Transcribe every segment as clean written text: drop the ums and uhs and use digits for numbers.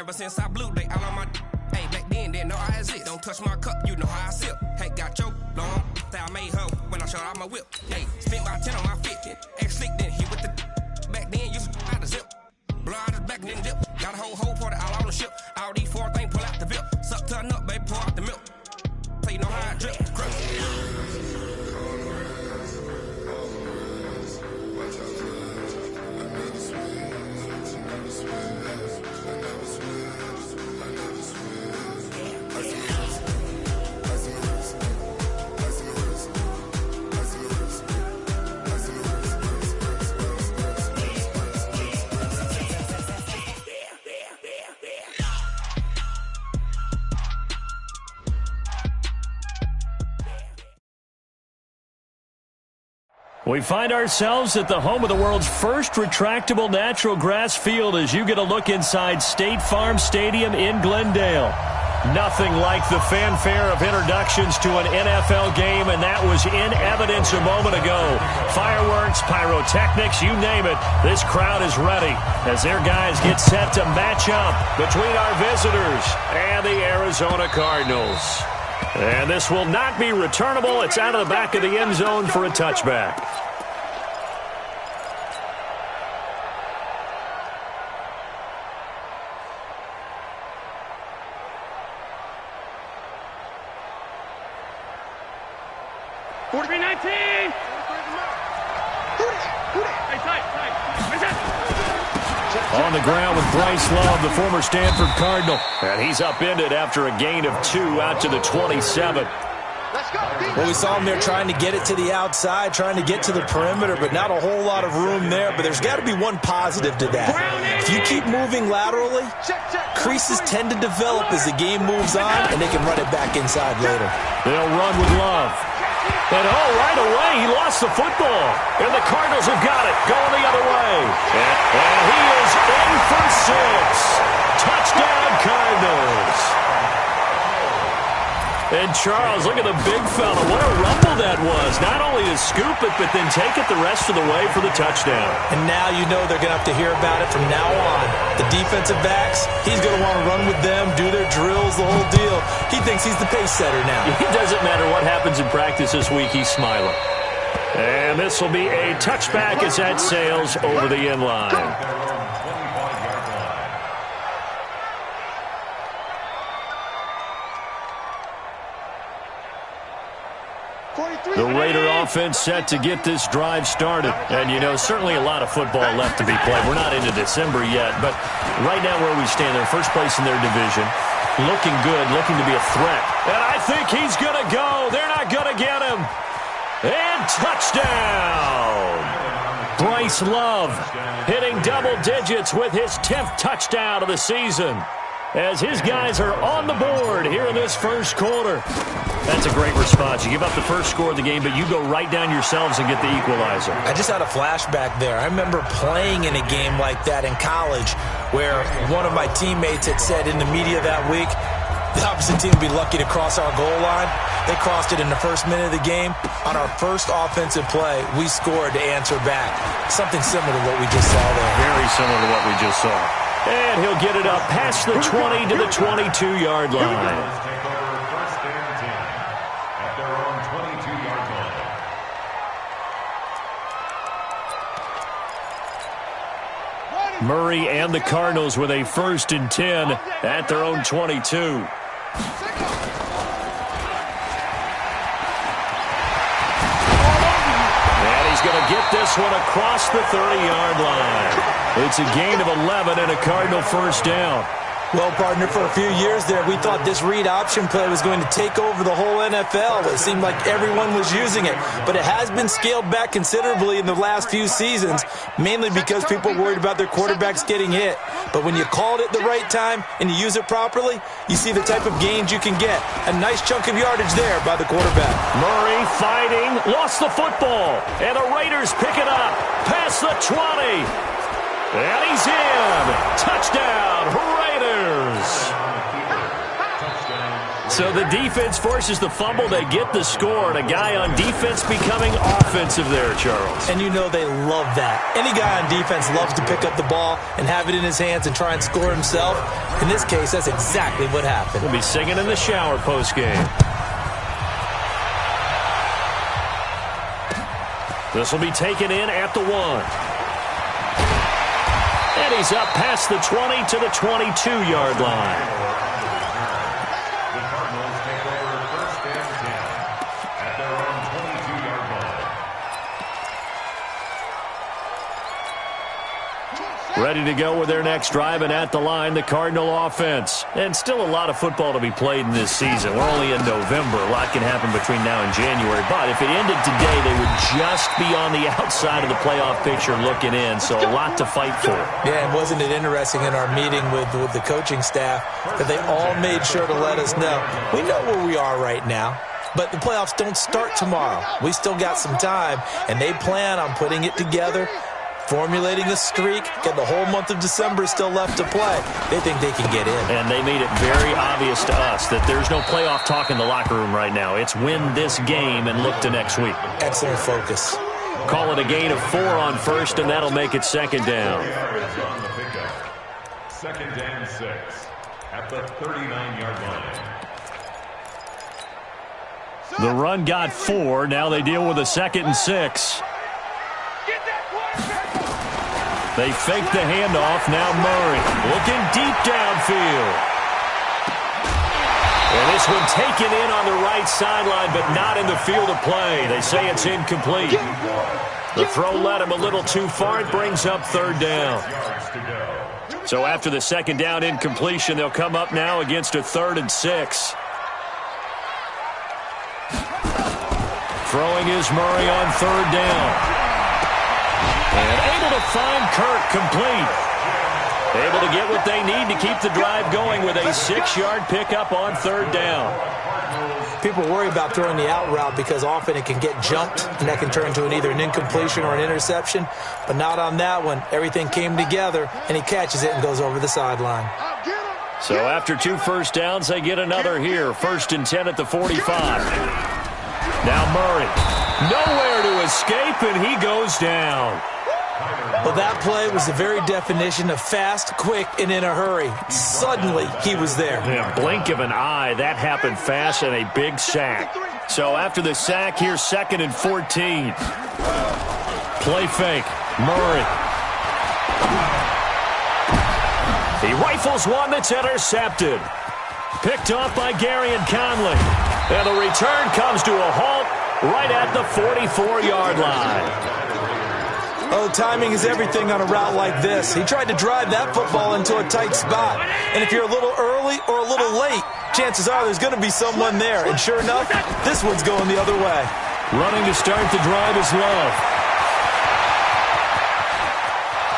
Ever since I blew, they all on my hey, back then, didn't know I exist. Don't touch my cup, you know how I sip. Hey, got your long, that I made her when I showed out my whip. Hey, spent about 10 on my 50. Ex-slick, then hit with the back then, used to out the zip. Blow out his back, then dip. Got a whole party all on the ship. All these four things, pull out the VIP. Suck to a nut, baby, pour out the milk. So you know how I drip. We find ourselves at the home of the world's first retractable natural grass field as you get a look inside State Farm Stadium in Glendale. Nothing like the fanfare of introductions to an NFL game, and that was in evidence a moment ago. Fireworks, pyrotechnics, you name it. This crowd is ready as their guys get set to match up between our visitors and the Arizona Cardinals. And this will not be returnable. It's out of the back of the end zone for a touchback. On the ground with Bryce Love, the former Stanford Cardinal. And he's upended after a gain of 2 out to the 27. Well, we saw him there trying to get it to the outside, trying to get to the perimeter, but not a whole lot of room there. But there's got to be one positive to that. If you keep moving laterally, creases tend to develop as the game moves on, and they can run it back inside later. They'll run with Love. And right away, he lost the football. And the Cardinals have got it, going the other way. And he is in for 6. Touchdown, Cardinals. And Charles, look at the big fella. What a rumble that was. Not only to scoop it, but then take it the rest of the way for the touchdown. And now you know they're going to have to hear about it from now on. The defensive backs, he's going to want to run with them, do their drills, the whole deal. He thinks he's the pace setter now. It doesn't matter what happens in practice this week, he's smiling. And this will be a touchback as that sails over the end line. The Raider offense set to get this drive started. And, you know, certainly a lot of football left to be played. We're not into December yet, but right now where we stand, they're first place in their division. Looking good, looking to be a threat. And I think he's going to go. They're not going to get him. And touchdown! Bryce Love hitting double digits with his 10th touchdown of the season as his guys are on the board here in this first quarter. That's a great response. You give up the first score of the game, but you go right down yourselves and get the equalizer. I just had a flashback there. I remember playing in a game like that in college where one of my teammates had said in the media that week, the opposite team would be lucky to cross our goal line. They crossed it in the first minute of the game. On our first offensive play, we scored to answer back. Something similar to what we just saw there. Very similar to what we just saw. And he'll get it up past the 20 to the 22-yard line. Murray and the Cardinals with a 1st and 10 at their own 22. And he's going to get this one across the 30-yard line. It's a gain of 11 and a Cardinal first down. Well, partner, for a few years there, we thought this read option play was going to take over the whole NFL. It seemed like everyone was using it, but it has been scaled back considerably in the last few seasons, mainly because people are worried about their quarterbacks getting hit. But when you call it at the right time and you use it properly, you see the type of gains you can get. A nice chunk of yardage there by the quarterback. Murray fighting, lost the football, and the Raiders pick it up past the 20. And he's in. Touchdown, Raiders. So the defense forces the fumble. They get the score, and a guy on defense becoming offensive there, Charles. And you know they love that. Any guy on defense loves to pick up the ball and have it in his hands and try and score himself. In this case, that's exactly what happened. We'll be singing in the shower postgame. This will be taken in at the 1. And he's up past the 20 to the 22-yard line. The Cardinals take over first and 10 at their own 22-yard line. Ready to go with their next drive, and at the line, the Cardinal offense. And still a lot of football to be played in this season. We're only in November. A lot can happen between now and January. But if it ended today, they would just be on the outside of the playoff picture looking in. So a lot to fight for. Yeah, and wasn't it interesting in our meeting with the coaching staff that they all made sure to let us know, we know where we are right now, but the playoffs don't start tomorrow. We still got some time, and they plan on putting it together, formulating a streak, get the whole month of December still left to play. They think they can get in. And they made it very obvious to us that there's no playoff talk in the locker room right now. It's win this game and look to next week. Excellent focus. Call it a gain of 4 on first, and that'll make it second down. Second and 6 at the 39-yard line. The run got 4. Now they deal with a 2nd and 6. They fake the handoff. Now Murray looking deep downfield. And this one taken in on the right sideline, but not in the field of play. They say it's incomplete. The throw led him a little too far. It brings up 3rd down. So after the 2nd down incompletion, they'll come up now against a 3rd and 6. Throwing is Murray on 3rd down. And able to find Kirk complete. Able to get what they need to keep the drive going with a 6-yard pickup on 3rd down. People worry about throwing the out route because often it can get jumped, and that can turn into either an incompletion or an interception. But not on that one. Everything came together, and he catches it and goes over the sideline. So after 2 first downs, they get another here. 1st and 10 at the 45. Now Murray. Nowhere to escape, and he goes down. Well, that play was the very definition of fast, quick, and in a hurry. Suddenly, he was there. Yeah, blink of an eye. That happened fast, and a big sack. So after the sack, here's 2nd and 14. Play fake. Murray. He rifles one that's intercepted. Picked off by Gary and Conley. And the return comes to a halt right at the 44-yard line. Oh, timing is everything on a route like this. He tried to drive that football into a tight spot. And if you're a little early or a little late, chances are there's going to be someone there. And sure enough, this one's going the other way. Running to start the drive is Love.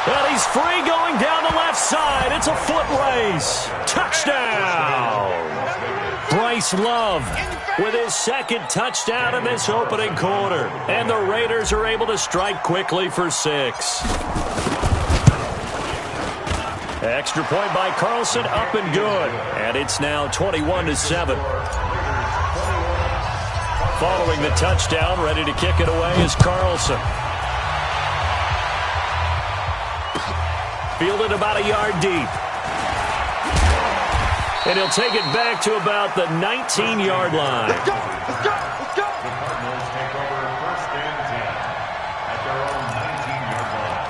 Well, he's free going down the left side. It's a foot race. Touchdown. Bryce Love with his 2nd touchdown in this opening quarter. And the Raiders are able to strike quickly for 6. Extra point by Carlson, up and good. And it's now 21-7. Following the touchdown, ready to kick it away is Carlson. Fielded about a yard deep. And he'll take it back to about the 19-yard line. Let's go. The Cardinals take over 1st and 10 at their own 19-yard line.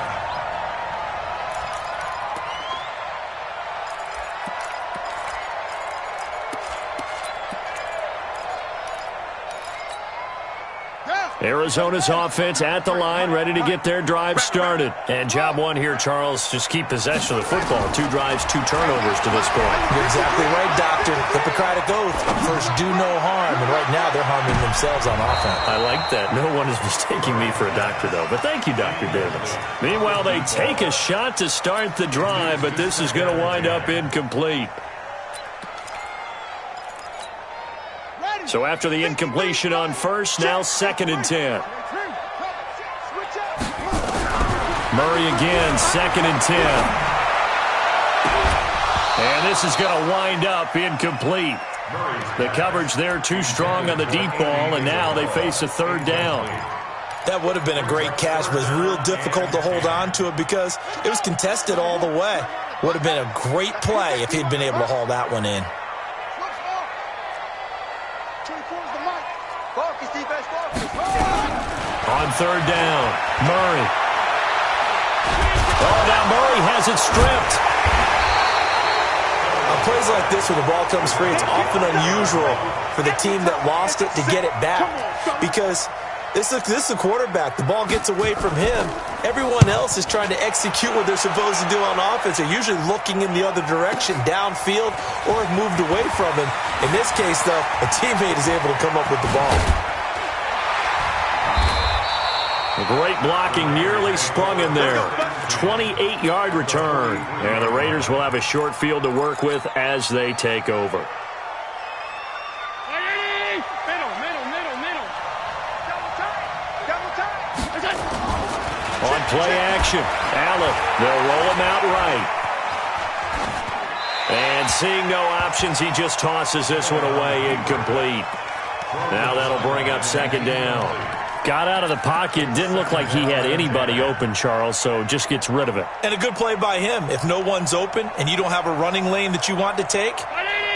Arizona's offense at the line, ready to get their drive started. And job one here, Charles, just keep possession of the football. 2 drives, 2 turnovers to this point. You're exactly right, Doctor. Hippocratic oath. First, do no harm. And right now, they're harming themselves on offense. I like that. No one is mistaking me for a doctor, though. But thank you, Dr. Davis. Meanwhile, they take a shot to start the drive, but this is going to wind up incomplete. So after the incompletion on first, now 2nd and 10. Murray again, 2nd and 10. And this is going to wind up incomplete. The coverage there too strong on the deep ball, and now they face a third down. That would have been a great catch, but it was real difficult to hold on to it because it was contested all the way. Would have been a great play if he'd been able to haul that one in. On third down, Murray. Oh, now Murray has it stripped. On plays like this where the ball comes free, it's often unusual for the team that lost it to get it back because this is a quarterback. The ball gets away from him. Everyone else is trying to execute what they're supposed to do on offense. They're usually looking in the other direction, downfield, or have moved away from him. In this case, though, a teammate is able to come up with the ball. A great blocking, nearly sprung in there. 28-yard return. And the Raiders will have a short field to work with as they take over. On play action, Allen, they'll roll him out right. And seeing no options, he just tosses this one away, incomplete. Now that'll bring up second down. Got out of the pocket, didn't look like he had anybody open, Charles, so just gets rid of it. And a good play by him. If no one's open and you don't have a running lane that you want to take,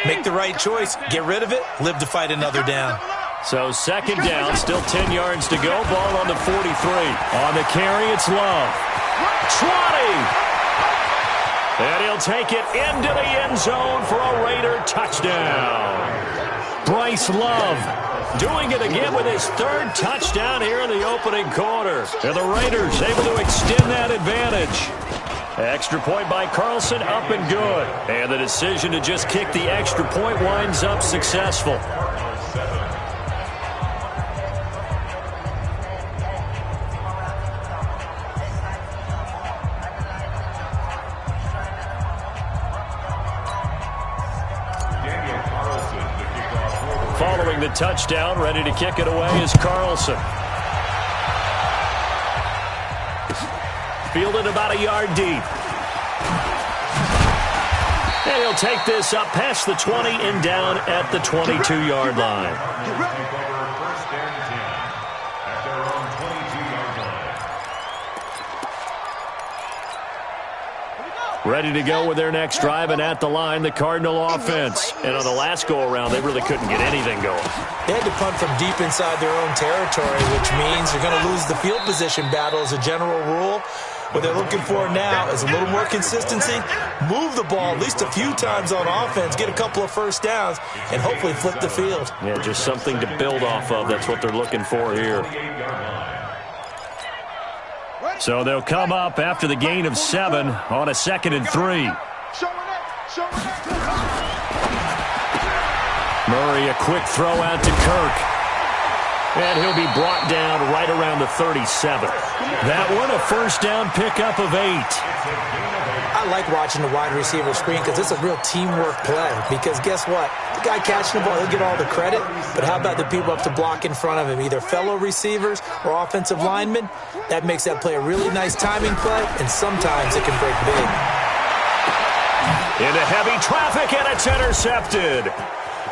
make the right choice. Get rid of it, live to fight another down. So second down, still 10 yards to go. Ball on the 43. On the carry, it's Love. 20! And he'll take it into the end zone for a Raider touchdown. Bryce Love doing it again with his third touchdown here in the opening quarter. And the Raiders able to extend that advantage. Extra point by Carlson, up and good. And the decision to just kick the extra point winds up successful. Following the touchdown, ready to kick it away is Carlson. Fielded about a yard deep. And he'll take this up past the 20 and down at the 22-yard line. Ready to go with their next drive, and at the line, the Cardinal offense. And on the last go-around, they really couldn't get anything going. They had to punt from deep inside their own territory, which means you're going to lose the field position battle as a general rule. What they're looking for now is a little more consistency, move the ball at least a few times on offense, get a couple of first downs, and hopefully flip the field. Yeah, just something to build off of. That's what they're looking for here. So they'll come up after the gain of 7 on a 2nd and 3. Murray, a quick throw out to Kirk. And he'll be brought down right around the 37. That one, a first down pickup of 8. I like watching the wide receiver screen because it's a real teamwork play. Because guess what? The guy catching the ball, he'll get all the credit. But how about the people up to block in front of him, either fellow receivers or offensive linemen? That makes that play a really nice timing play, and sometimes it can break big. Into heavy traffic, and it's intercepted.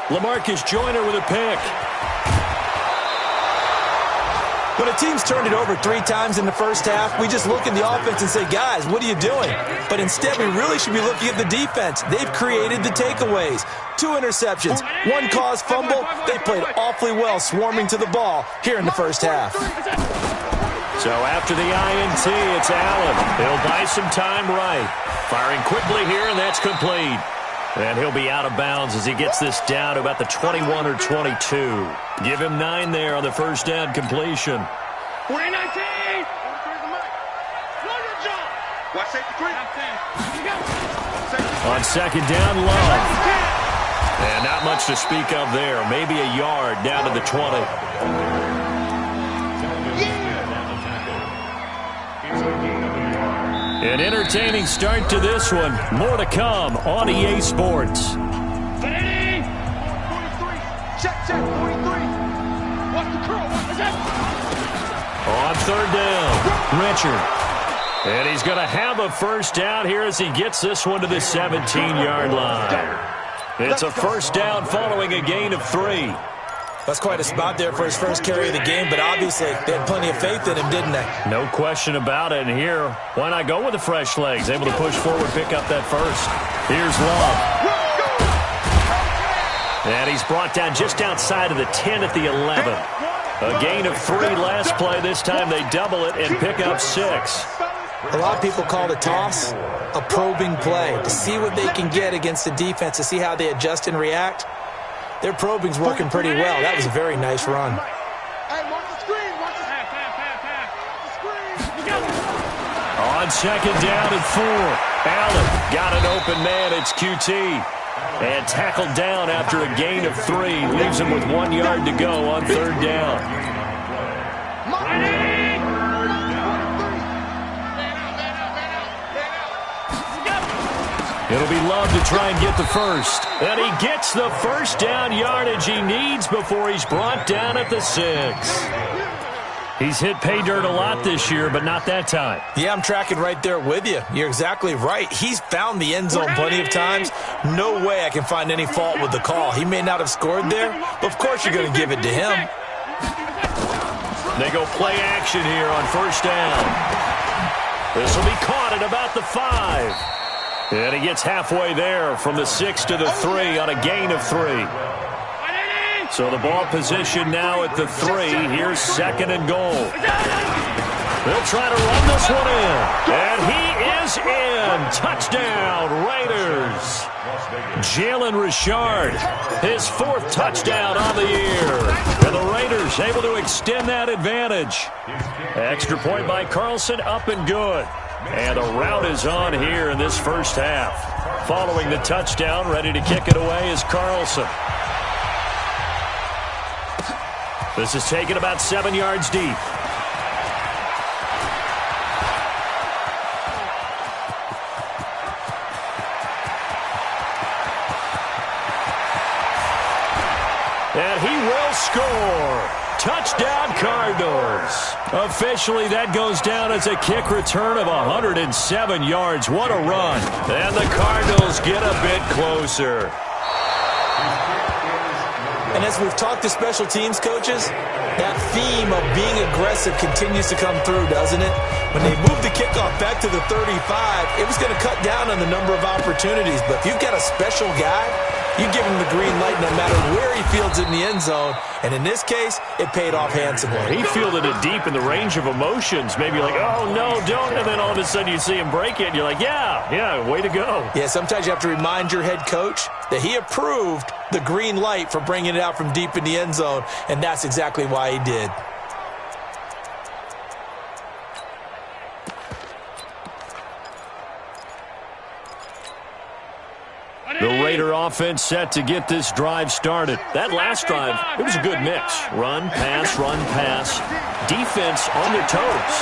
LaMarcus Joyner with a pick. When a team's turned it over 3 times in the first half, we just look at the offense and say, guys, what are you doing? But instead, we really should be looking at the defense. They've created the takeaways. 2 interceptions, 1 caused fumble. They played awfully well swarming to the ball here in the first half. So after the INT, it's Allen. He'll buy some time right. Firing quickly here, and that's complete. And he'll be out of bounds as he gets this down to about the 21 or 22. Give him 9 there on the first down completion. 2019! On second down, Love. And not much to speak of there. Maybe a yard down to the 20. An entertaining start to this one. More to come on EA Sports. On third down, Richard. And he's going to have a first down here as he gets this one to the 17-yard line. It's a first down following a gain of 3. That's quite a spot there for his first carry of the game, but obviously they had plenty of faith in him, didn't they? No question about it. And here, why not go with the fresh legs? Able to push forward, pick up that first. Here's Love. And he's brought down just outside of the 10 at the 11. A gain of 3 last play. This time they double it and pick up 6. A lot of people call the toss a probing play, to see what they can get against the defense, to see how they adjust and react. Their probing's working pretty well. That was a very nice run. On second down and 4. Allen got an open man. It's QT. And tackled down after a gain of 3. Leaves him with 1 yard to go on third down. It'll be Love to try and get the first. And he gets the first down yardage he needs before he's brought down at the 6. He's hit pay dirt a lot this year, but not that time. Yeah, I'm tracking right there with you. You're exactly right. He's found the end zone plenty of times. No way I can find any fault with the call. He may not have scored there, but of course you're going to give it to him. They go play action here on first down. This will be caught at about the 5. And he gets halfway there from the 6 to the 3 on a gain of 3. So the ball position now at the 3. Here's second and goal. They'll try to run this one in. And he is in. Touchdown, Raiders. Jalen Richard, his 4th touchdown on the year. And the Raiders able to extend that advantage. Extra point by Carlson, up and good. And a rout is on here in this first half. Following the touchdown, ready to kick it away is Carlson. This is taken about 7 yards deep. And he will score. Touchdown, Cardinals. Officially, that goes down as a kick return of 107 yards. What a run. And the Cardinals get a bit closer. And as we've talked to special teams coaches, that theme of being aggressive continues to come through, doesn't it? When they moved the kickoff back to the 35, it was going to cut down on the number of opportunities. But if you've got a special guy, you give him the green light no matter where he fields it in the end zone. And in this case, it paid off handsomely. He fielded it deep in the range of emotions. Maybe like, oh, no, don't. And then all of a sudden you see him break it, and you're like, yeah, way to go. Yeah, sometimes you have to remind your head coach that he approved the green light for bringing it out from deep in the end zone, and that's exactly why he did. The Raider offense set to get this drive started. That last drive, it was a good mix. Run, pass, defense on their toes.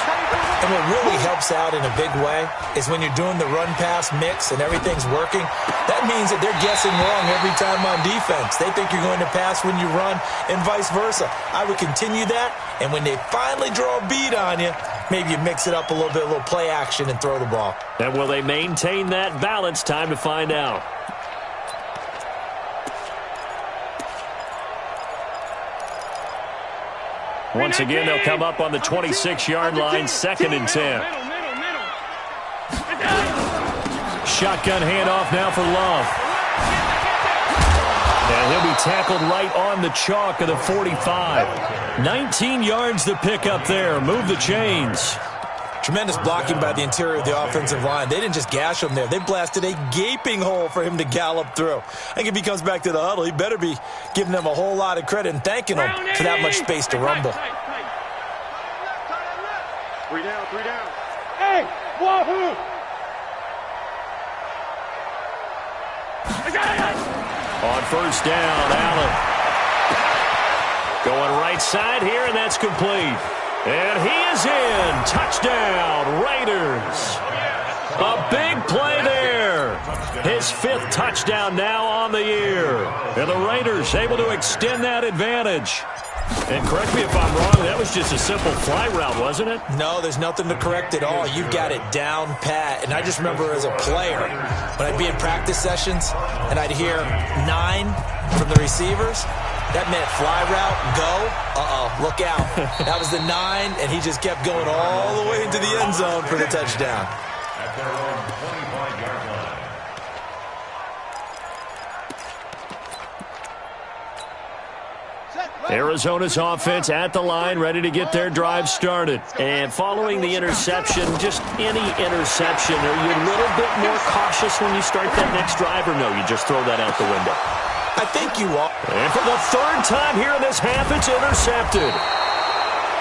And what really helps out in a big way is when you're doing the run-pass mix and everything's working, that means that they're guessing wrong every time on defense. They think you're going to pass when you run and vice versa. I would continue that, and when they finally draw a beat on you, maybe you mix it up a little bit, a little play action, and throw the ball. And will they maintain that balance? Time to find out. Once again, they'll come up on the 26-yard line, 2nd and 10. Shotgun handoff now for Love. And he'll be tackled right on the chalk of the 45. 19 yards to pick up there. Move the chains. Tremendous blocking by the interior of the offensive line. They didn't just gash him there. They blasted a gaping hole for him to gallop through. I think if he comes back to the huddle, he better be giving them a whole lot of credit and thanking them for that much space to rumble. 3 down. Hey, wahoo! On first down, Allen. Going right side here, and that's complete. And he is in. Touchdown, Raiders. A big play there. His 5th touchdown now on the year. And the Raiders able to extend that advantage. And correct me if I'm wrong, that was just a simple fly route, wasn't it? No, there's nothing to correct at all. You've got it down pat. And I just remember as a player, when I'd be in practice sessions and I'd hear 9 from the receivers, that meant fly route, go, look out. That was the 9, and he just kept going all the way into the end zone for the touchdown. At their own 25-yard line. Arizona's offense at the line, ready to get their drive started. And following the interception, just any interception, are you a little bit more cautious when you start that next drive, or no, you just throw that out the window? I think you are. And for the 3rd time here in this half, it's intercepted.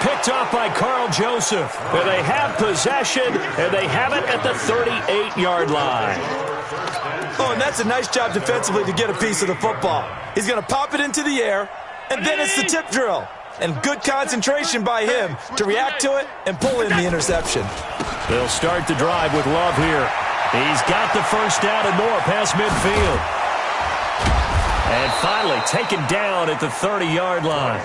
Picked off by Carl Joseph. And they have possession, and they have it at the 38-yard line. Oh, and that's a nice job defensively to get a piece of the football. He's going to pop it into the air, and then it's the tip drill. And good concentration by him to react to it and pull in the interception. They'll start the drive with Love here. He's got the first down and more past midfield. And finally taken down at the 30-yard line.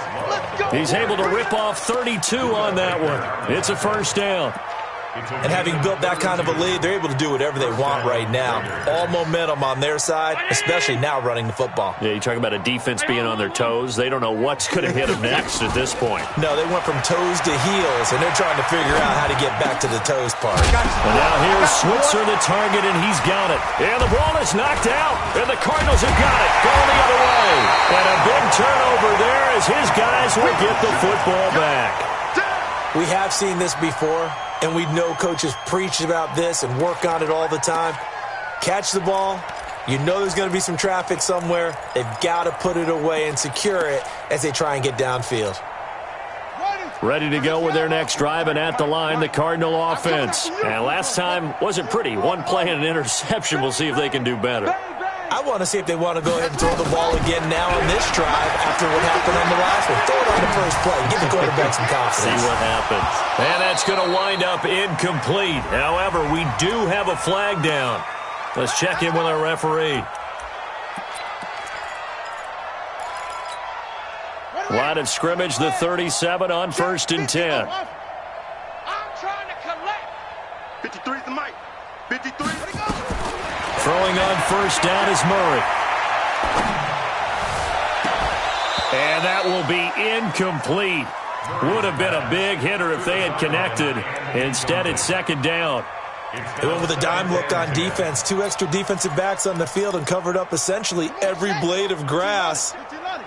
He's able to rip off 32 on that one. It's a first down. And having built that kind of a lead, they're able to do whatever they want right now. All momentum on their side, especially now running the football. Yeah, you talk about a defense being on their toes. They don't know what's going to hit them next at this point. No, they went from toes to heels, and they're trying to figure out how to get back to the toes part. And now here's Switzer, the target, and he's got it. And the ball is knocked out, and the Cardinals have got it. Going the other way. And a big turnover there as his guys will get the football back. We have seen this before. And we know coaches preach about this and work on it all the time. Catch the ball. You know there's going to be some traffic somewhere. They've got to put it away and secure it as they try and get downfield. Ready to go with their next drive, and at the line, the Cardinal offense. And last time wasn't pretty. One play and an interception. We'll see if they can do better. I want to see if they want to go ahead and throw the ball again now on this drive after what happened on the last one. Throw it on the first play. Give the quarterback some confidence. See what happens. And that's going to wind up incomplete. However, we do have a flag down. Let's check in with our referee. Line of scrimmage, the 37 on 1st and 10. I'm trying to collect. 53's the mic. 53. Throwing on first down is Murray. And that will be incomplete. Would have been a big hitter if they had connected. Instead, it's 2nd down. They went with a dime look on defense. 2 extra defensive backs on the field and covered up essentially every blade of grass.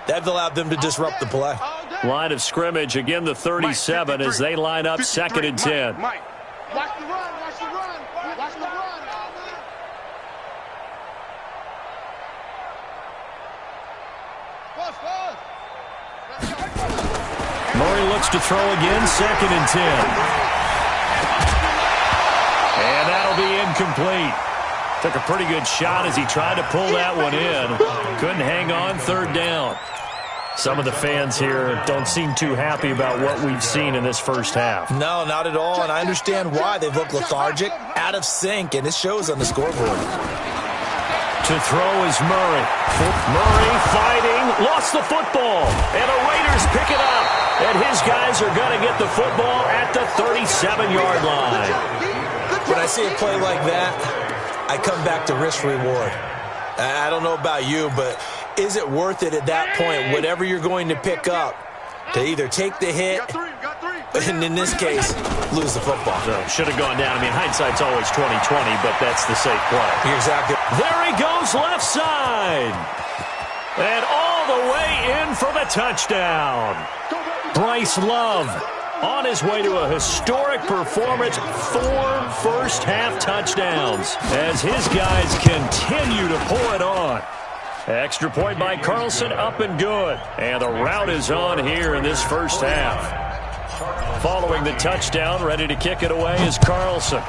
That allowed them to disrupt the play. Line of scrimmage, again the 37 as they line up 2nd and 10. Watch the run, watch the run, watch the run. Murray looks to throw again, 2nd and 10. And that'll be incomplete. Took a pretty good shot as he tried to pull that one in. Couldn't hang on, 3rd down. Some of the fans here don't seem too happy about what we've seen in this first half. No, not at all, and I understand why. They've looked lethargic, out of sync, and it shows on the scoreboard. To throw is Murray. Murray fighting, lost the football, and the Raiders pick it up. And his guys are going to get the football at the 37-yard line. When I see a play like that, I come back to risk-reward. I don't know about you, but is it worth it at that point, whatever you're going to pick up, to either take the hit, and in this case, lose the football? So should have gone down. I mean, hindsight's always 20/20, but that's the safe play. You're exactly. There he goes, left side. And all the way in for the touchdown. Bryce Love on his way to a historic performance, 4 first-half touchdowns as his guys continue to pour it on. Extra point by Carlson, up and good. And the route is on here in this first half. Following the touchdown, ready to kick it away is Carlson.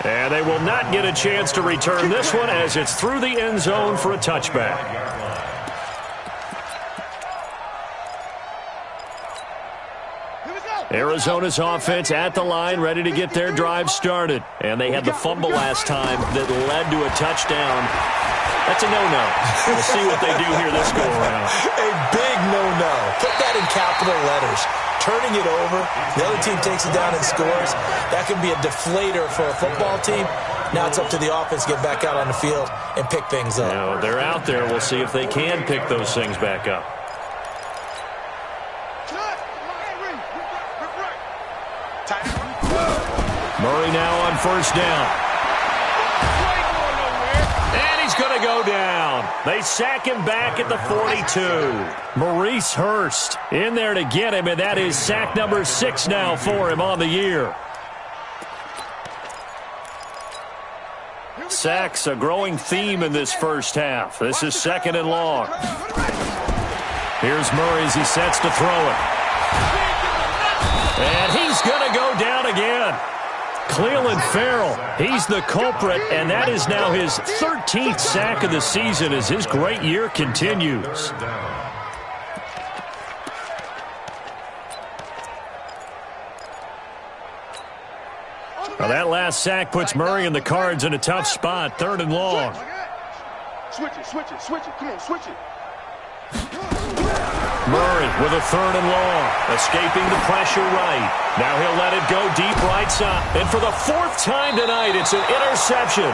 And they will not get a chance to return this one as it's through the end zone for a touchback. Arizona's offense at the line, ready to get their drive started. And they had the fumble last time that led to a touchdown. That's a no-no. We'll see what they do here this go-around. A big no-no. Put that in capital letters. Turning it over, the other team takes it down and scores. That can be a deflator for a football team. Now it's up to the offense to get back out on the field and pick things up. Now, they're out there. We'll see if they can pick those things back up. Murray now on first down. And he's going to go down. They sack him back at the 42. Maurice Hurst in there to get him, and that is sack number 6 now for him on the year. Sacks a growing theme in this first half. This is 2nd and long. Here's Murray as he sets to throw it. And he's going to go down again. Cleveland Farrell, he's the culprit, and that is now his 13th sack of the season as his great year continues. Now that last sack puts Murray and the Cards in a tough spot, 3rd and long. Switch it. Come on, switch it. Murray with a 3rd and long, escaping the pressure right. Now he'll let it go deep right side. And for the 4th time tonight, it's an interception.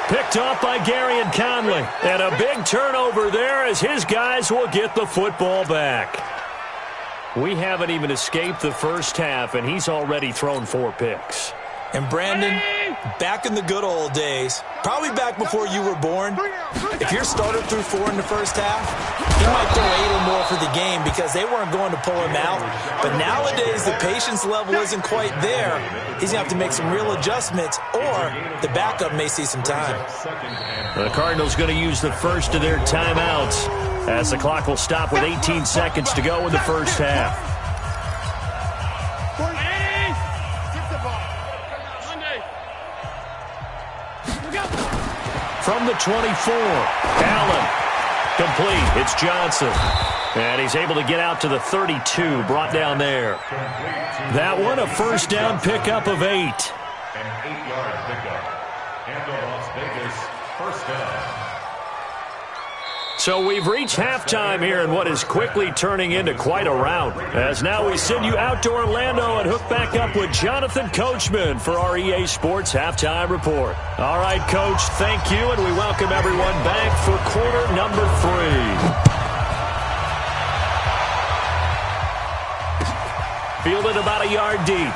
Picked off by Gary and Conley. And a big turnover there as his guys will get the football back. We haven't even escaped the first half, and he's already thrown 4 picks. And Brandon, back in the good old days, probably back before you were born, if your starter threw 4 in the first half, he might throw 8 or more for the game because they weren't going to pull him out. But nowadays, the patience level isn't quite there. He's going to have to make some real adjustments, or the backup may see some time. The Cardinals going to use the first of their timeouts as the clock will stop with 18 seconds to go in the first half. From the 24, Allen, complete. It's Johnson. And he's able to get out to the 32, brought down there. That one, a first down pickup of 8. An 8-yard pickup. And the Las Vegas first down. So we've reached halftime here in what is quickly turning into quite a rout. As now we send you out to Orlando and hook back up with Jonathan Coachman for our EA Sports Halftime Report. All right, Coach, thank you, and we welcome everyone back for quarter number 3. Fielded about a yard deep.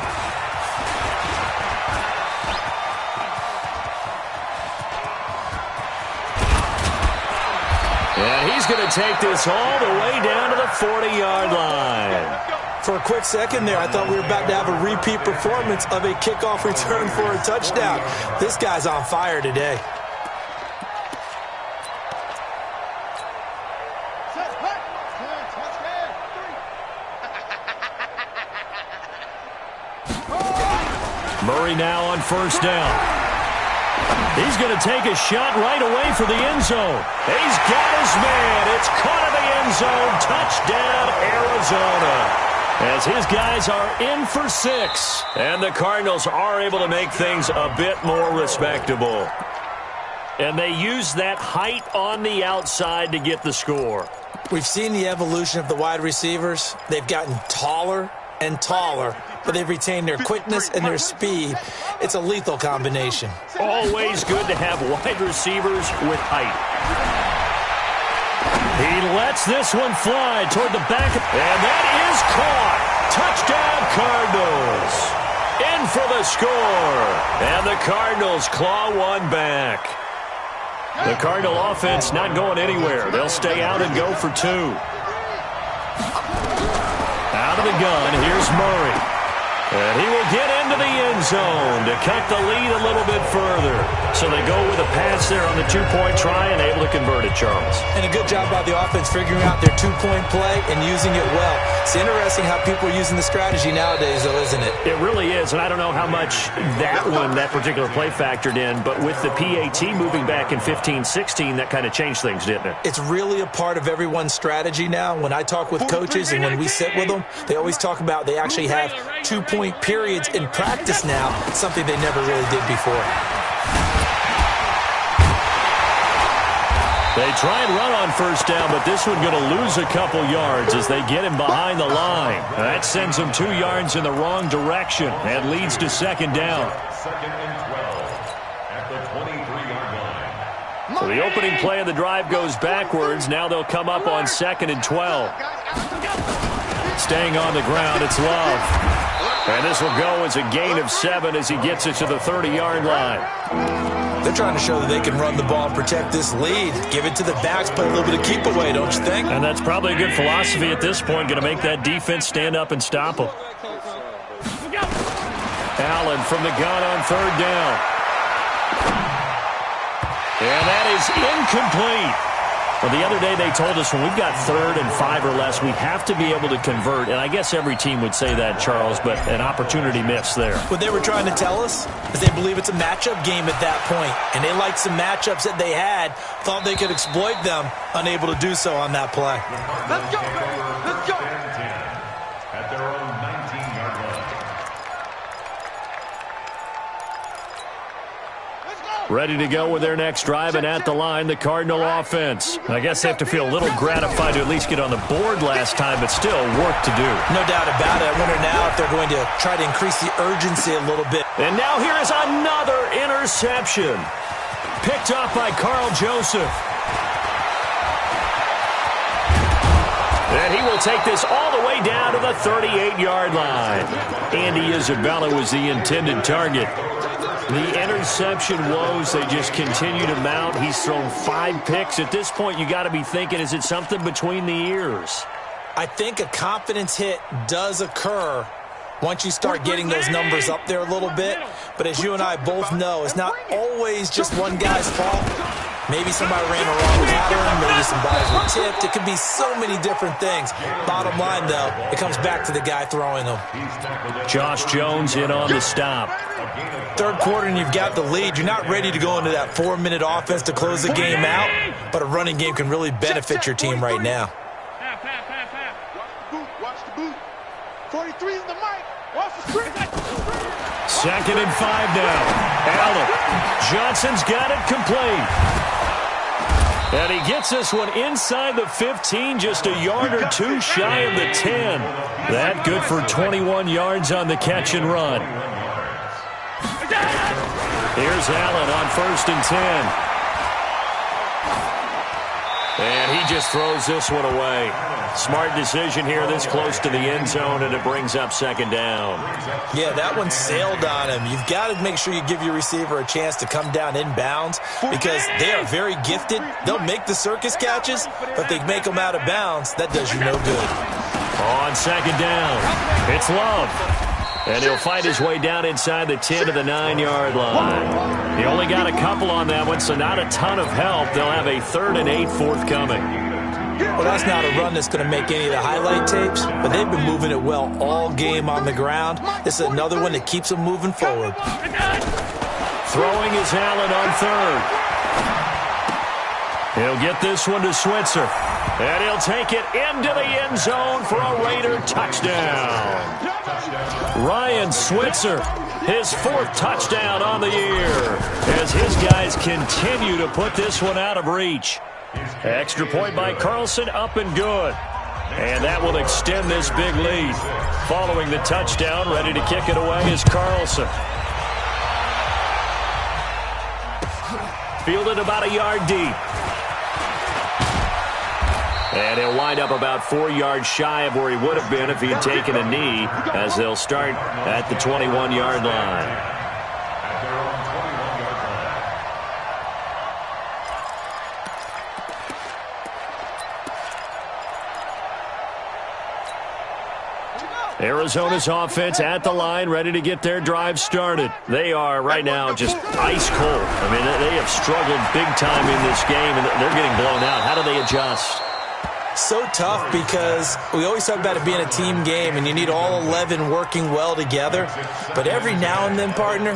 And he's going to take this all the way down to the 40-yard line. For a quick second there, I thought we were about to have a repeat performance of a kickoff return for a touchdown. This guy's on fire today. Murray now on first down. He's going to take a shot right away for the end zone. He's got his man. It's caught in the end zone. Touchdown, Arizona. As his guys are in for 6. And the Cardinals are able to make things a bit more respectable. And they use that height on the outside to get the score. We've seen the evolution of the wide receivers. They've gotten taller and taller, but they've retained their quickness and their speed. It's a lethal combination. Always good to have wide receivers with height. He lets this one fly toward the back, and that is caught. Touchdown, Cardinals. In for the score, and the Cardinals claw one back. The Cardinal offense not going anywhere. They'll stay out and go for 2. Out of the gun, here's Murray. And he will get into the end zone to cut the lead a little bit further. So they go with a pass there on the 2-point try and able to convert it, Charles. And a good job by the offense figuring out their 2-point play and using it well. It's interesting how people are using the strategy nowadays, though, isn't it? It really is, and I don't know how much that particular play factored in, but with the PAT moving back in 15-16, that kind of changed things, didn't it? It's really a part of everyone's strategy now. When I talk with coaches and when we sit with them, they always talk about they actually have 2-point periods in practice now, something they never really did before. They try and run on first down, but this one going to lose a couple yards as they get him behind the line. That sends him 2 yards in the wrong direction and leads to second down. Second and 12 at the 23-yard line. So the opening play of the drive goes backwards. Now they'll come up on second and 12. Staying on the ground, it's Love. And this will go as a gain of 7 as he gets it to the 30-yard line. They're trying to show that they can run the ball and protect this lead. Give it to the backs, play a little bit of keep away, don't you think? And that's probably a good philosophy at this point, going to make that defense stand up and stop them. Allen from the gun on third down. And that is incomplete. Well, the other day they told us when we've got 3rd and 5 or less, we have to be able to convert. And I guess every team would say that, Charles, but an opportunity missed there. What they were trying to tell us is they believe it's a matchup game at that point. And they liked some matchups that they had, thought they could exploit them, unable to do so on that play. Let's go, baby. Let's go. At their own 19-yard line. Ready to go with their next drive, and at the line, the Cardinal offense. I guess they have to feel a little gratified to at least get on the board last time, but still work to do. No doubt about it. I wonder now if they're going to try to increase the urgency a little bit. And now here is another interception. Picked up by Carl Joseph. And he will take this all the way down to the 38-yard line. Andy Isabella was the intended target. The interception woes, they just continue to mount. He's thrown 5 picks. At this point, you got to be thinking, is it something between the ears? I think a confidence hit does occur once you start getting those numbers up there a little bit. But as you and I both know, it's not always just one guy's fault. Maybe somebody ran a wrong pattern, maybe somebody were tipped. It could be so many different things. Bottom line, though, it comes back to the guy throwing them. Josh Jones in on the stop. Third quarter and you've got the lead. You're not ready to go into that 4-minute offense to close the game out, but a running game can really benefit your team right now. Watch the boot. 43's in the mic. Watch the street. Second and 5 now. Allen. Johnson's got it complete. And he gets this one inside the 15, just a yard or 2 shy of the 10. That good for 21 yards on the catch and run. Here's Allen on 1st and 10. And he just throws this one away. Smart decision here this close to the end zone, and it brings up second down. Yeah, that one sailed on him. You've got to make sure you give your receiver a chance to come down inbounds because they are very gifted. They'll make the circus catches, but they make them out of bounds. That does you no good. On second down, it's Love. And he'll fight his way down inside the 10 to the 9-yard line. He only got a couple on that one, so not a ton of help. They'll have a 3rd and 8 forthcoming. Well, that's not a run that's going to make any of the highlight tapes, but they've been moving it well all game on the ground. This is another one that keeps them moving forward. Throwing is Allen on 3rd. He'll get this one to Switzer. And he'll take it into the end zone for a Raider touchdown. Ryan Switzer, his 4th touchdown on the year, as his guys continue to put this one out of reach. Extra point by Carlson, up and good. And that will extend this big lead. Following the touchdown, ready to kick it away is Carlson. Fielded about a yard deep. And he'll wind up about 4 yards shy of where he would have been if he had taken a knee, as they'll start at the 21-yard line. Arizona's offense at the line, ready to get their drive started. They are right now just ice cold. I mean, they have struggled big time in this game, and they're getting blown out. How do they adjust? So tough because we always talk about it being a team game and you need all 11 working well together. But every now and then, partner,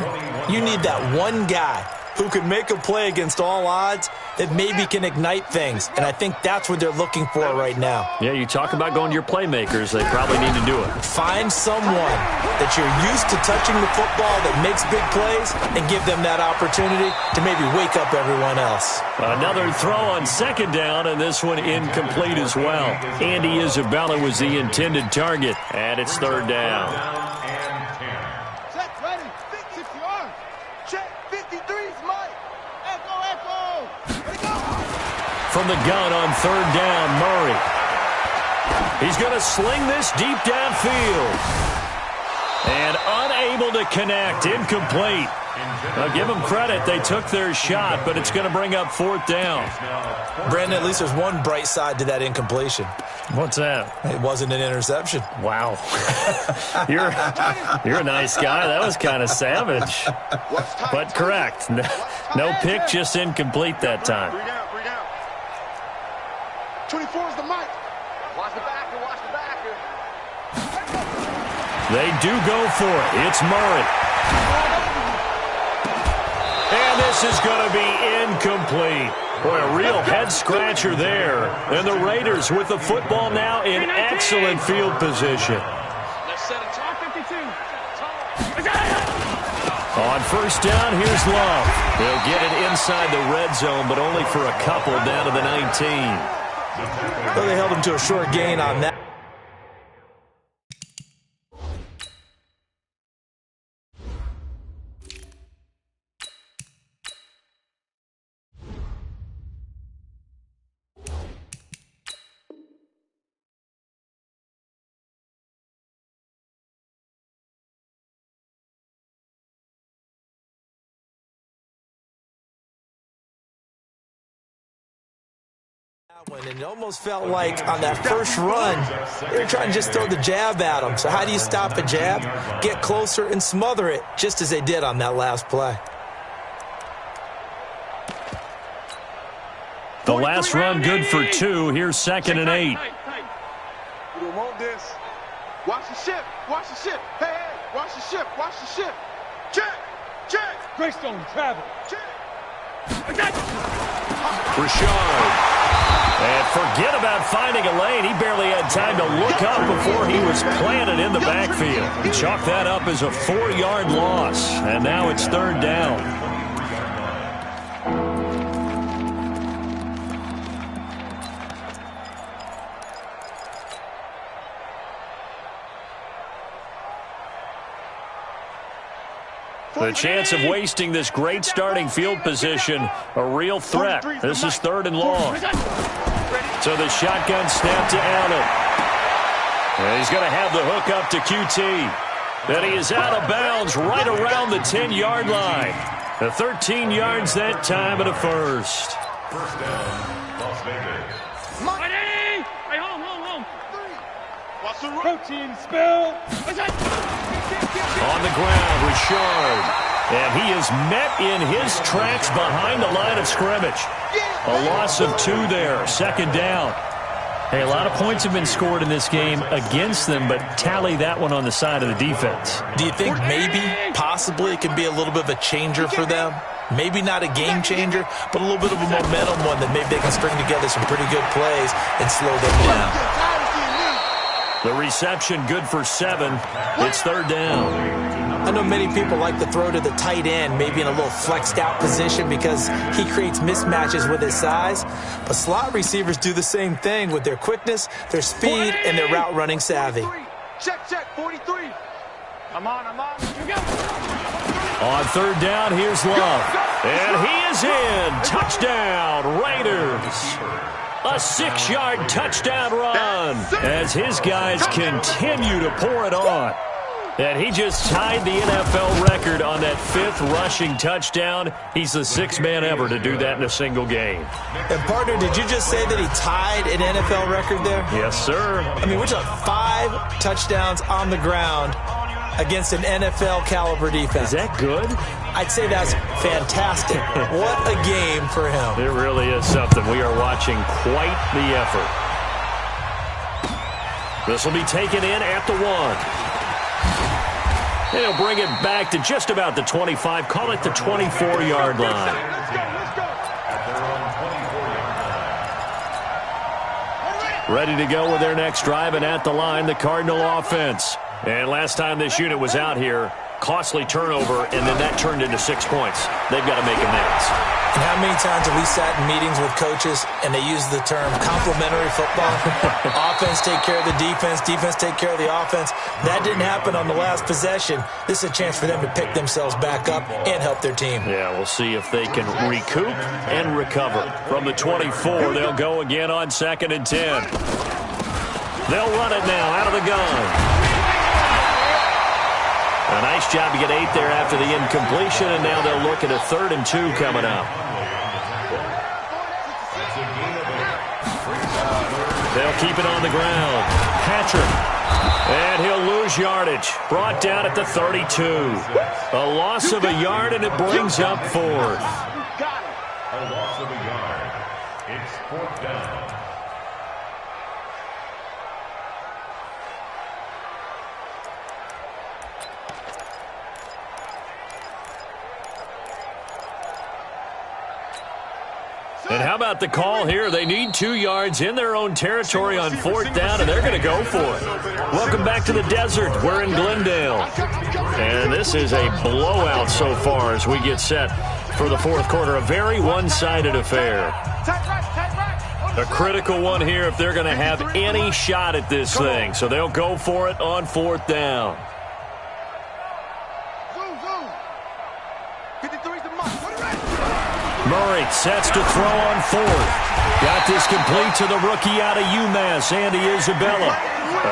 you need that one guy who can make a play against all odds that maybe can ignite things. And I think that's what they're looking for right now. Yeah, you talk about going to your playmakers. They probably need to do it. Find someone that you're used to touching the football that makes big plays and give them that opportunity to maybe wake up everyone else. Another throw on second down, and this one incomplete as well. Andy Isabella was the intended target, and it's third down. Check, ready, 6 yards. Check, 53's Mike. Echo, echo. Ready, go. From the gun on third down, Murray. He's going to sling this deep downfield. And unable to connect, incomplete. I'll give them credit. They took their shot, but it's going to bring up fourth down. Brandon, at least there's one bright side to that incompletion. What's that? It wasn't an interception. Wow. You're a nice guy. That was kind of savage. But correct. No pick, just incomplete that time. 24 is the mic. Watch the backer, watch the backer. They do go for it. It's Murray. And this is going to be incomplete. Boy, a real head-scratcher there. And the Raiders with the football now in excellent field position. Let's set it. Top 52. On first down, here's Love. They'll get it inside the red zone, but only for a couple down to the 19. Well, they held him to a short gain on that. And it almost felt like on that first run, they were trying to just throw the jab at him. So how do you stop a jab? Get closer and smother it, just as they did on that last play. The last run good for 2. Here's 2nd and 8. You don't want this. Watch the ship. Watch the ship. Hey, hey. Watch the ship. Watch the ship. Check. Check. Greystone, travel. Check. Rashard. And forget about finding a lane. He barely had time to look up before he was planted in the backfield. Chalk that up as a 4-yard loss. And now it's third down. The chance of wasting this great starting field position, a real threat. This is third and long. So the shotgun snap to Allen. And he's going to have the hook up to QT. And he is out of bounds right around the 10-yard line. The 13 yards that time at a first. First down, Las Vegas. Hey, home. Protein spill. On the ground, Richard. And he is met in his tracks behind the line of scrimmage. A loss of 2 there, second down. Hey, a lot of points have been scored in this game against them, but tally that one on the side of the defense. Do you think maybe, possibly, it can be a little bit of a changer for them? Maybe not a game changer, but a little bit of a momentum one that maybe they can string together some pretty good plays and slow them down. The reception good for 7. It's third down. I know many people like to throw to the tight end, maybe in a little flexed out position because he creates mismatches with his size. But slot receivers do the same thing with their quickness, their speed, and their route running savvy. Check, 43. I'm on. On third down, here's Love. And he is in. Touchdown, Raiders. A 6-yard touchdown run as his guys continue to pour it on. And he just tied the NFL record on that 5th rushing touchdown. He's the 6th man ever to do that in a single game. And, partner, did you just say that he tied an NFL record there? Yes, sir. I mean, we're talking 5 touchdowns on the ground against an NFL-caliber defense. Is that good? I'd say that's fantastic. What a game for him. It really is something. We are watching quite the effort. This will be taken in at the 1. And he'll bring it back to just about the 25, call it the 24-yard line. Ready to go with their next drive, and at the line, the Cardinal offense. And last time this unit was out here, costly turnover, and then that turned into 6 points. They've got to make amends. And how many times have we sat in meetings with coaches and they use the term complementary football? Offense take care of the defense, defense take care of the offense. That didn't happen on the last possession. This is a chance for them to pick themselves back up and help their team. Yeah, we'll see if they can recoup and recover. From the 24, they'll go again on 2nd and 10. They'll run it now out of the gun. A nice job to get 8 there after the incompletion, and now they'll look at a 3rd and 2 coming up. They'll keep it on the ground. Patrick. And he'll lose yardage. Brought down at the 32. A loss of a yard, and it brings up 4th. A loss of a yard. It's 4th down. And how about the call here? They need 2 yards in their own territory on 4th down, and they're going to go for it. Welcome back to the desert. We're in Glendale. And this is a blowout so far as we get set for the 4th quarter. A very one-sided affair. A critical one here if they're going to have any shot at this thing. So they'll go for it on 4th down. Murray sets to throw on 4th. Got this complete to the rookie out of UMass, Andy Isabella.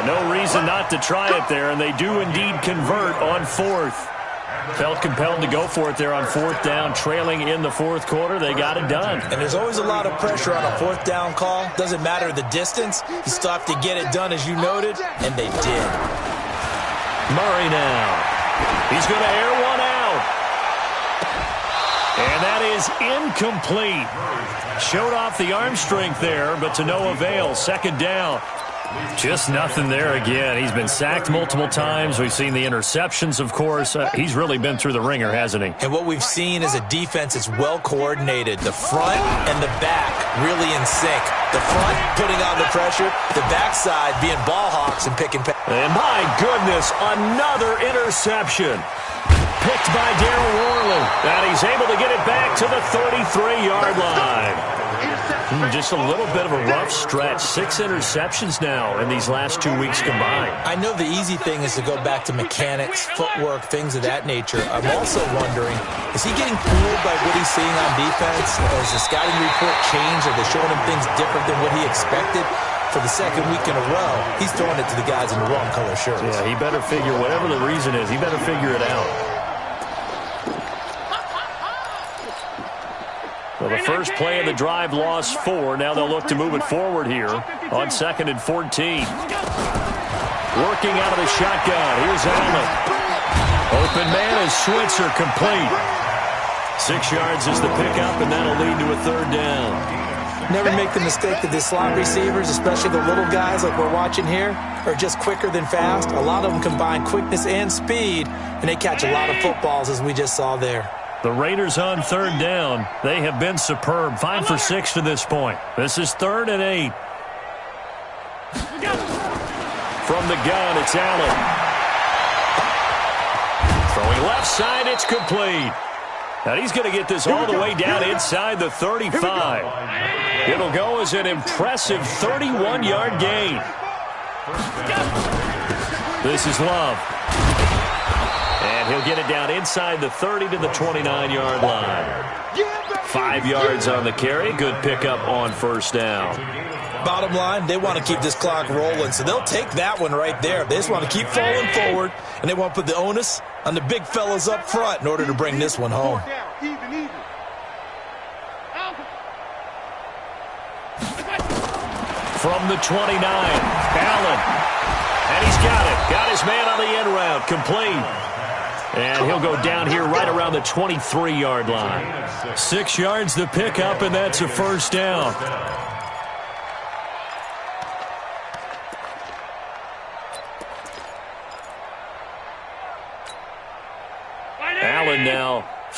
No reason not to try it there, and they do indeed convert on 4th. Felt compelled to go for it there on 4th down, trailing in the 4th quarter. They got it done. And there's always a lot of pressure on a 4th down call. Doesn't matter the distance. You still have to get it done, as you noted, and they did. Murray now. He's going to air one out. And that is incomplete. Showed off the arm strength there, but to no avail. 2nd down. Just nothing there again. He's been sacked multiple times. We've seen the interceptions, of course. He's really been through the ringer, hasn't he? And what we've seen is a defense that's well coordinated. The front and the back really in sync. The front putting on the pressure, the backside being ball hawks and picking. And my goodness, another interception. Picked by Darryl Worley. And he's able to get it back to the 33-yard line. Just a little bit of a rough stretch. 6 interceptions now in these last 2 weeks combined. I know the easy thing is to go back to mechanics, footwork, things of that nature. I'm also wondering, is he getting fooled by what he's seeing on defense? Has the scouting report changed? Are they showing him things different than what he expected? For the 2nd week in a row, he's throwing it to the guys in the wrong color shirts. Yeah, he better figure, whatever the reason is, he better figure it out. Well, the first play of the drive lost 4. Now they'll look to move it forward here on 2nd and 14. Working out of the shotgun. Here's Allen. Open man is Switzer, complete. 6 yards is the pickup, and that'll lead to a 3rd down. Never make the mistake that the slot receivers, especially the little guys like we're watching here, are just quicker than fast. A lot of them combine quickness and speed, and they catch a lot of footballs, as we just saw there. The Raiders on 3rd down. They have been superb. 5 for 6 to this point. This is 3rd and 8. From the gun, it's Allen. Throwing left side, it's complete. And he's going to get this all the way down inside the 35. It'll go as an impressive 31-yard gain. This is Love. And he'll get it down inside the 30 to the 29-yard line. 5 yards on the carry. Good pickup on 1st down. Bottom line, they want to keep this clock rolling, so they'll take that one right there. They just want to keep falling forward, and they want to put the onus on the big fellas up front in order to bring this one home. From the 29, Allen. And he's got it. Got his man on the end route. Complete. And he'll go down here right around the 23-yard line. 6 yards the pickup, and that's a 1st down.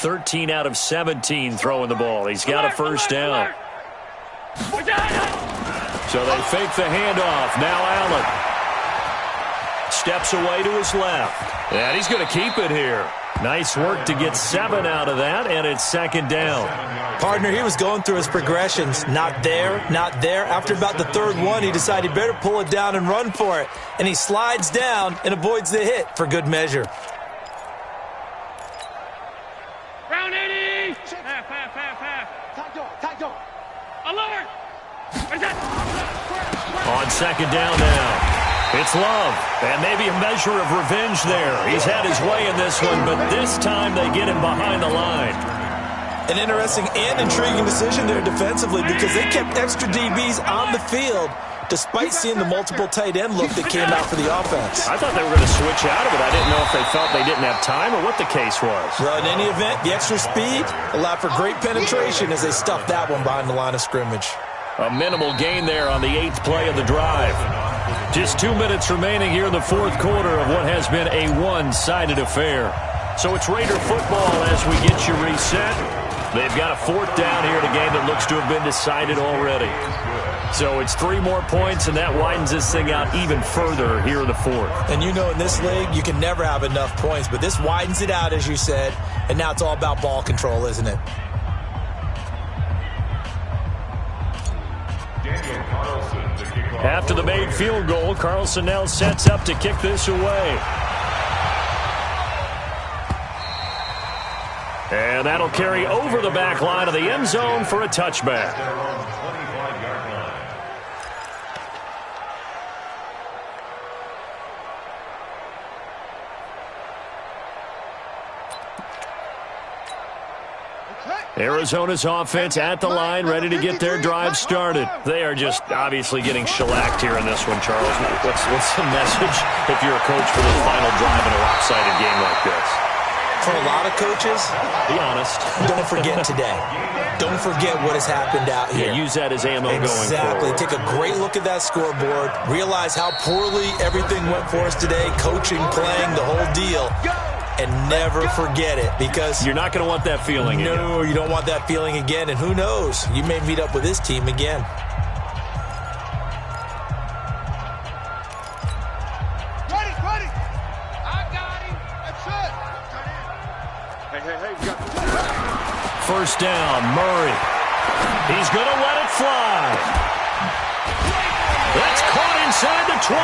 13 out of 17 throwing the ball. He's got a first down. So they fake the handoff. Now Allen steps away to his left. And he's going to keep it here. Nice work to get 7 out of that, and it's second down. Partner, he was going through his progressions. Not there, not there. After about the third one, he decided he better pull it down and run for it. And he slides down and avoids the hit for good measure. Round 80! Half. Tight dog. Alert! On second down now. It's Love, and maybe a measure of revenge there. He's had his way in this one, but this time they get him behind the line. An interesting and intriguing decision there defensively because they kept extra DBs on the field despite seeing the multiple tight end look that came out for the offense. I thought they were going to switch out of it. I didn't know if they felt they didn't have time or what the case was. Well, in any event, the extra speed allowed for great penetration as they stuffed that one behind the line of scrimmage. A minimal gain there on the 8th play of the drive. Just 2 minutes remaining here in the fourth quarter of what has been a one-sided affair. So it's Raider football as we get you reset. They've got a fourth down here in a game that looks to have been decided already. So it's 3 more points, and that widens this thing out even further here in the fourth. And you know in this league, you can never have enough points, but this widens it out, as you said, and now it's all about ball control, isn't it? After the made field goal, Carlson now sets up to kick this away. And that'll carry over the back line of the end zone for a touchback. Arizona's offense at the line, ready to get their drive started. They are just obviously getting shellacked here in this one, Charles. What's the message if you're a coach for the final drive in a lopsided game like this? For a lot of coaches, be honest. Don't forget today. Don't forget what has happened out here. Yeah, use that as ammo going forward. Exactly. Take a great look at that scoreboard. Realize how poorly everything went for us today. Coaching, playing, the whole deal. And never forget it, because you're not going to want that feeling again. No, you don't want that feeling again. And who knows? You may meet up with this team again. Ready. I got him. That's it. Hey, we got this. First down, Murray. He's going to let it fly. That's caught inside the 20.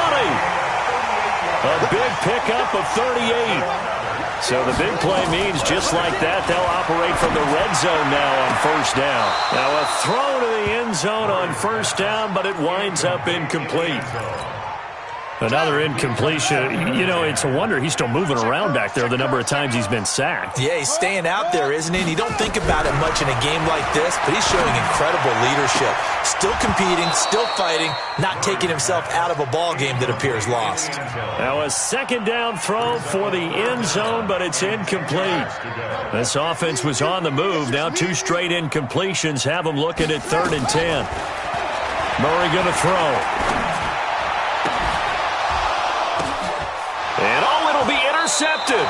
A big pickup of 38. So the big play means just like that, they'll operate from the red zone now on first down. Now a throw to the end zone on first down, but it winds up incomplete. Another incompletion. You know, it's a wonder he's still moving around back there the number of times he's been sacked. Yeah, he's staying out there, isn't he? And you don't think about it much in a game like this, but he's showing incredible leadership. Still competing, still fighting, not taking himself out of a ball game that appears lost. Now a second down throw for the end zone, but it's incomplete. This offense was on the move. Now 2 straight incompletions have them looking at 3rd and 10. Murray going to throw. And it'll be intercepted.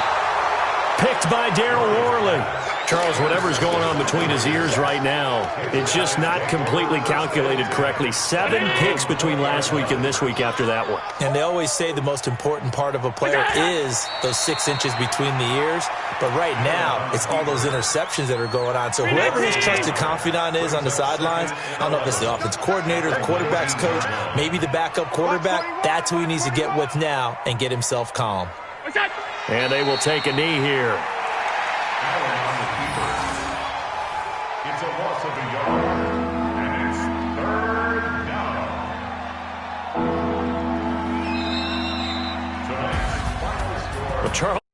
Picked by Darryl Worley. Charles, whatever's going on between his ears right now, it's just not completely calculated correctly. 7 picks between last week and this week after that one. And they always say the most important part of a player is those 6 inches between the ears. But right now, it's all those interceptions that are going on. So whoever his trusted confidant is on the sidelines, I don't know if it's the offense coordinator, the quarterback's coach, maybe the backup quarterback, that's who he needs to get with now and get himself calm. And they will take a knee here. It's a loss of a yard, and it's 3rd down. Tonight's final score. Well, Charles.